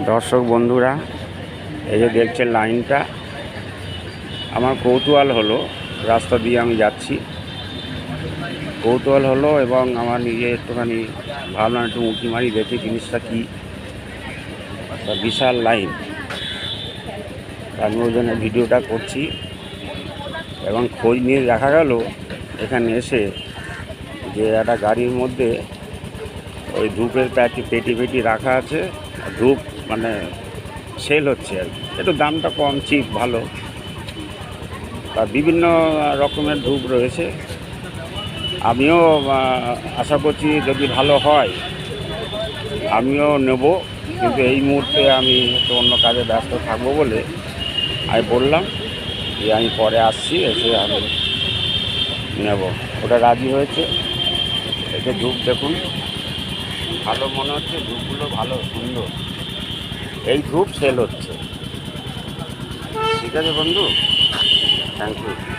দর্শক বন্ধুরা, এই যে দেখছেন লাইনটা, আমার কৌতূহল হলো, রাস্তা দিয়ে আমি যাচ্ছি, কৌতূহল হলো এবং আমার নিজে একটুখানি ভাবলাম একটু উঁকি মারি দেখি জিনিসটা কী। বিশাল লাইন, আমি ওই জন্য ভিডিওটা করছি এবং খোঁজ নিয়ে দেখা গেল এখানে এসে যে একটা গাড়ির মধ্যে ওই ধূপের পেটি রাখা আছে। ধূপ মানে সেল হচ্ছে আর কি, একটু দামটা কম, চিপ, ভালো। তা বিভিন্ন রকমের ধূপ রয়েছে। আমিও আশা করছি যদি ভালো হয় আমিও নেব, কিন্তু এই মুহূর্তে আমি একটু অন্য কাজে ব্যস্ত থাকবো বলে আমি বললাম যে আমি পরে আসছি, এসে আমি নেব। ওটা রাজি হয়েছে। এতে ধূপ দেখুন, ভালো মনে হচ্ছে, ধূপগুলো ভালো সুন্দর। এই ধূপ সেল হচ্ছে। ঠিক আছে বন্ধু, থ্যাংক ইউ।